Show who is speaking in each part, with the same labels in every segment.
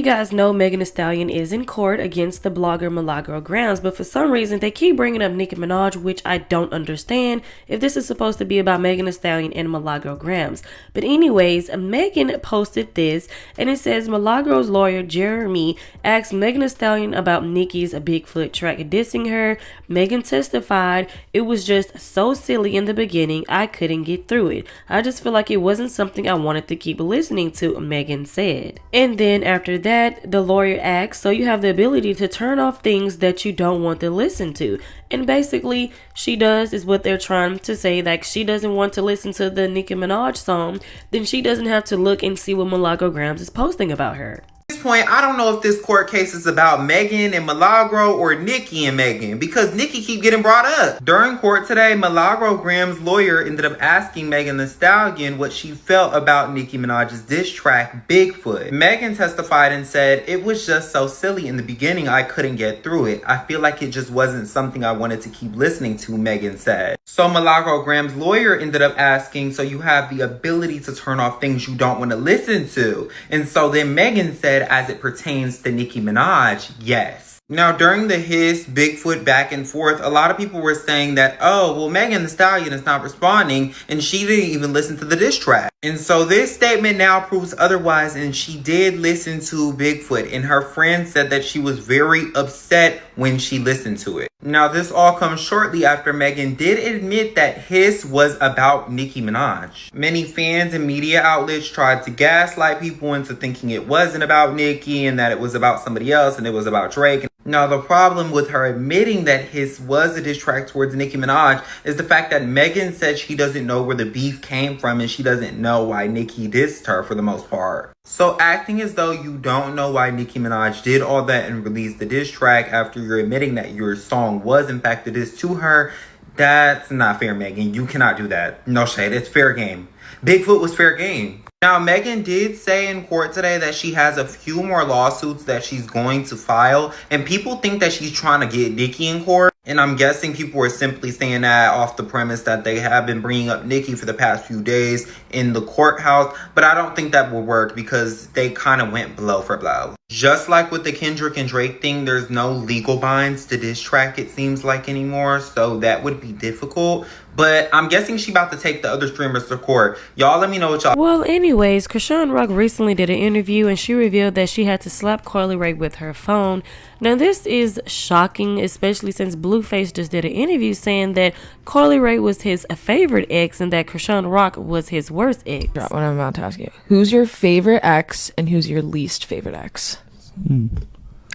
Speaker 1: you guys know, Megan Thee Stallion is in court against the blogger Milagro Grams, but for some reason they keep bringing up Nicki Minaj, which I don't understand if this is supposed to be about Megan Thee Stallion and Milagro Grams. But anyways, Megan posted this, and it says Milagro's lawyer Jeremy asked Megan Thee Stallion about Nicki's Bigfoot track dissing her. Megan testified, "It was just so silly in the beginning, I couldn't get through it. I just feel like it wasn't something I wanted to keep listening to," Megan said. And then after that, the lawyer asked, "So you have the ability to turn off things that you don't want to listen to?" And basically, she does, is what they're trying to say. Like, she doesn't want to listen to the Nicki Minaj song, then she doesn't have to look and see what Milagro Grams is posting about her.
Speaker 2: At this point, I don't know if this court case is about Megan and Milagro or Nicki and Megan, because Nicki keep getting brought up. During court today, Milagro Grams' lawyer ended up asking Megan Thee Stallion what she felt about Nicki Minaj's diss track, Bigfoot. Megan testified and said, "It was just so silly in the beginning, I couldn't get through it. I feel like it just wasn't something I wanted to keep listening to," Megan said. So Milagro Grams' lawyer ended up asking, "So you have the ability to turn off things you don't want to listen to?" And so then Megan said, as it pertains to Nicki Minaj, yes. Now, during the His Bigfoot back and forth, a lot of people were saying that, oh, well, Megan Thee Stallion is not responding, and she didn't even listen to the diss track. And so this statement now proves otherwise, and she did listen to Bigfoot, and her friend said that she was very upset when she listened to it. Now, this all comes shortly after Megan did admit that His was about Nicki Minaj. Many fans and media outlets tried to gaslight people into thinking it wasn't about Nicki and that it was about somebody else and it was about Drake. Now, the problem with her admitting that His was a diss track towards Nicki Minaj is the fact that Megan said she doesn't know where the beef came from and she doesn't know why Nicki dissed her for the most part. So acting as though you don't know why Nicki Minaj did all that and released the diss track after you're admitting that your song was in fact a diss to her, that's not fair, Megan. You cannot do that. No shade. It's fair game. Bigfoot was fair game. Now, Megan did say in court today that she has a few more lawsuits that she's going to file. And people think that she's trying to get Nicki in court. And I'm guessing people are simply saying that off the premise that they have been bringing up Nicki for the past few days in the courthouse. But I don't think that will work because they kind of went blow for blow. Just like with the Kendrick and Drake thing, there's no legal binds to diss track, it seems like, anymore. So that would be difficult. But I'm guessing she about to take the other streamers to court. Y'all let me know what y'all...
Speaker 1: Well, anyways, Chrisean Rock recently did an interview and she revealed that she had to slap Coi Leray with her phone. Now, this is shocking, especially since Blueface just did an interview saying that Coi Leray was his favorite ex and that Chrisean Rock was his worst ex.
Speaker 3: What I'm about to ask you. Who's your favorite ex and who's your least favorite ex?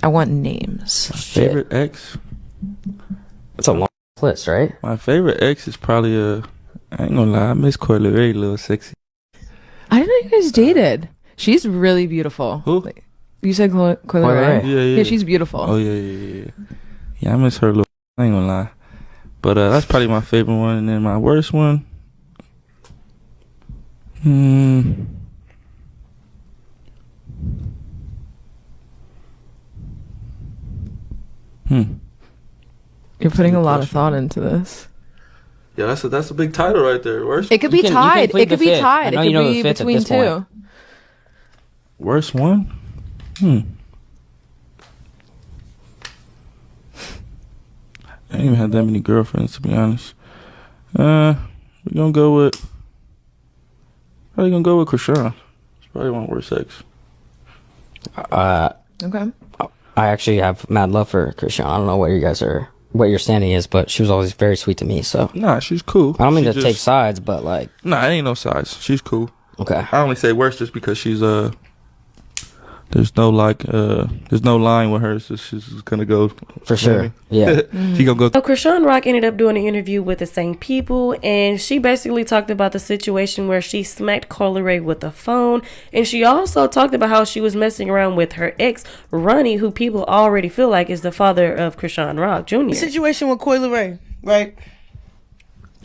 Speaker 3: I want names.
Speaker 4: My favorite ex?
Speaker 5: It's a long list, right?
Speaker 4: My favorite ex is probably I ain't gonna lie, I miss Coi Leray, a little sexy.
Speaker 3: I didn't know you guys dated. She's really beautiful.
Speaker 4: Who?
Speaker 3: You said Coi Leray?
Speaker 4: Yeah,
Speaker 3: she's beautiful.
Speaker 4: Oh, yeah. Yeah, I miss her a little. I ain't gonna lie. But that's probably my favorite one. And then my worst one.
Speaker 3: You're putting a lot of thought into this.
Speaker 4: Yeah, that's a big title right there. Worst.
Speaker 3: It could be tied. It could be tied. It could be between two.
Speaker 4: Worst one? I ain't even had that many girlfriends, to be honest. We're gonna go with. Probably gonna go with Chrisean. It's probably one worst ex.
Speaker 3: Okay.
Speaker 5: I actually have mad love for Chrisean. I don't know what your standing is, but she was always very sweet to me. So
Speaker 4: nah, she's cool.
Speaker 5: I don't mean to take sides, but like,
Speaker 4: nah, it ain't no sides. She's cool.
Speaker 5: Okay.
Speaker 4: I only say worse just because she's there's no line with her, so she's gonna go
Speaker 5: for sure. Yeah.
Speaker 4: She gonna go.
Speaker 1: So Chrisean Rock ended up doing an interview with the same people, and she basically talked about the situation where she smacked Coi Leray with a phone, and she also talked about how she was messing around with her ex Ronnie, who people already feel like is the father of Chrisean Rock Jr.
Speaker 6: The situation with Coi Leray, right?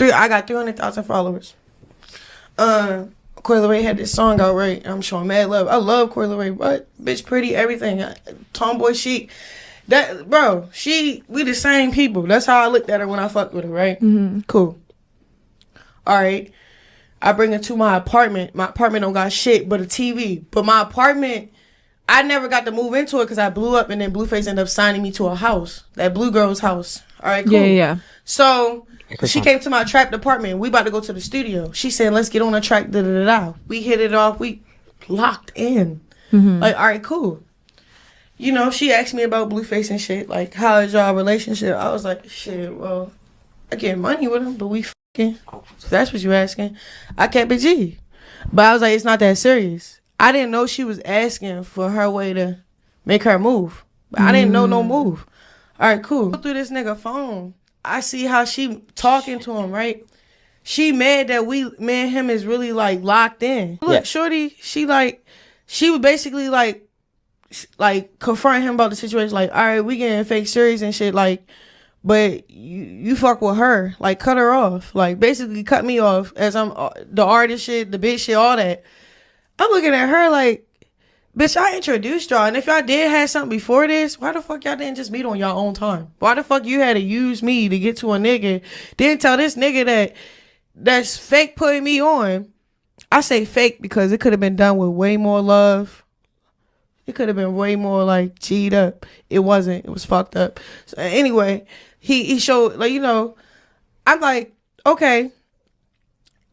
Speaker 6: I got 300,000 followers. Coi Leray had this song out, right? I'm showing mad love. I love Coi Leray, but bitch, pretty, everything, tomboy chic. That, bro, we the same people. That's how I looked at her when I fucked with her, right? Cool. All right. I bring her to my apartment. My apartment don't got shit but a TV. But my apartment I never got to move into it because I blew up, and then Blueface ended up signing me to a house, that Blue Girl's house. All right, cool.
Speaker 3: Yeah.
Speaker 6: So she came to my trap department. We about to go to the studio. She said, let's get on the track, da-da-da-da. We hit it off. We locked in. Like, all right, cool. You know, she asked me about Blueface and shit. Like, how is y'all relationship? I was like, shit, well, I get money with him, but we fucking. So that's what you asking. I kept it G. But I was like, it's not that serious. I didn't know she was asking for her way to make her move. But I didn't know no move. All right, cool. Go through this nigga phone. I see how she talking to him, right? She mad that me and him is really like locked in. Look, shorty, she was basically like confronting him about the situation. Like, all right, we getting fake serious and shit. Like, but you fuck with her. Like, cut her off. Like, basically cut me off as I'm the artist shit, the bitch shit, all that. I'm looking at her like, bitch, I introduced y'all. And if y'all did have something before this, why the fuck y'all didn't just meet on y'all own time? Why the fuck you had to use me to get to a nigga? Then tell this nigga that's fake putting me on. I say fake because it could have been done with way more love. It could have been way more like G'd up. It wasn't. It was fucked up. So anyway, he showed, like, you know, I'm like, okay.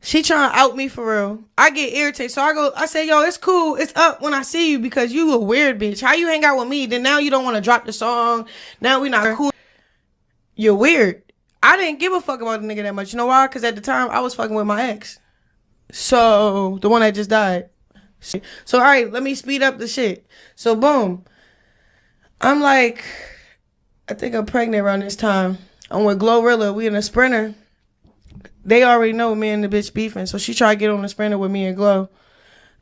Speaker 6: She trying to out me for real. I get irritated. So I say, yo, it's cool. It's up when I see you because you a weird bitch. How you hang out with me? Then now you don't want to drop the song. Now we not cool. You're weird. I didn't give a fuck about the nigga that much. You know why? Because at the time, I was fucking with my ex. So, the one that just died. So, all right, let me speed up the shit. So, boom. I'm like, I think I'm pregnant around this time. I'm with Glorilla. We in a Sprinter. They already know me and the bitch beefing. So, she tried to get on the Sprinter with me and Glow.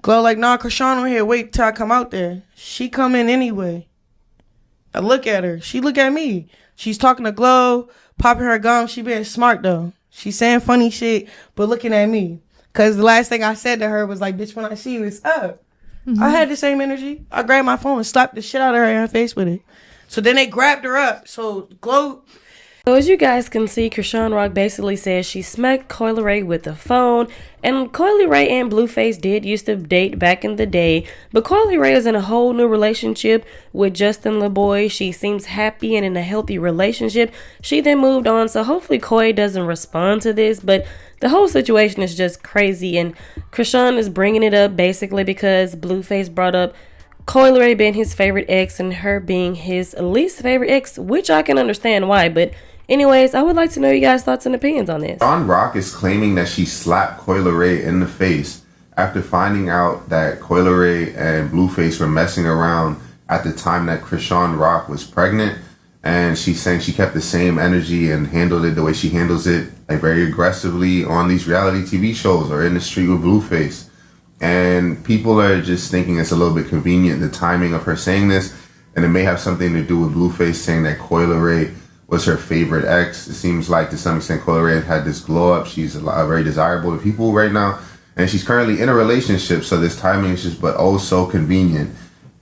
Speaker 6: Glow like, nah, Krishan on here. Wait till I come out there. She come in anyway. I look at her. She look at me. She's talking to Glow, popping her gum. She being smart, though. She's saying funny shit, but looking at me. Because the last thing I said to her was like, bitch, when I see you, it's up. I had the same energy. I grabbed my phone and slapped the shit out of her in her face with it. So then they grabbed her up. So Glow...
Speaker 1: So as you guys can see, Chrisean Rock basically says she smacked Coi Leray with the phone, and Coi Leray and Blueface did used to date back in the day, but Coi Leray is in a whole new relationship with Justin LaBoy. She seems happy and in a healthy relationship. She then moved on, so hopefully Coi doesn't respond to this, but the whole situation is just crazy, and Chrisean is bringing it up basically because Blueface brought up Coi Leray being his favorite ex and her being his least favorite ex, which I can understand why, but anyways, I would like to know you guys' thoughts and opinions on this.
Speaker 7: Chrisean Rock is claiming that she slapped Coi Leray in the face after finding out that Coi Leray and Blueface were messing around at the time that Chrisean Rock was pregnant. And she's saying she kept the same energy and handled it the way she handles it, like very aggressively on these reality TV shows or in the street with Blueface. And people are just thinking it's a little bit convenient, the timing of her saying this. And it may have something to do with Blueface saying that Coi Leray was her favorite ex. It seems like to some extent Coi Leray had this glow up. She's very desirable to people right now. And she's currently in a relationship, so this timing is just but oh so convenient.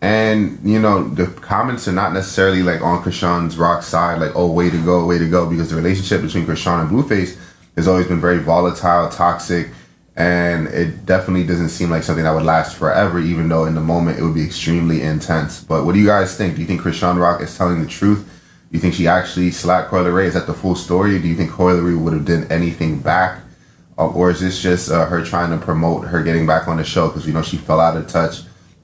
Speaker 7: And, you know, the comments are not necessarily like on Chrisean Rock's side, like, oh, way to go, because the relationship between Chrisean and Blueface has always been very volatile, toxic, and it definitely doesn't seem like something that would last forever, even though in the moment it would be extremely intense. But what do you guys think? Do you think Chrisean Rock is telling the truth? Do you think she actually slapped Coi Leray? Is that the full story? Do you think Coi Leray would have done anything back? Or is this just her trying to promote her getting back on the show? Because we know she fell out of touch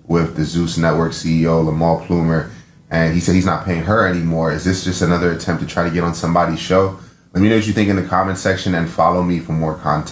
Speaker 7: with the Zeus Network CEO, Lamal Plumer, and he said he's not paying her anymore. Is this just another attempt to try to get on somebody's show? Let me know what you think in the comment section and follow me for more content.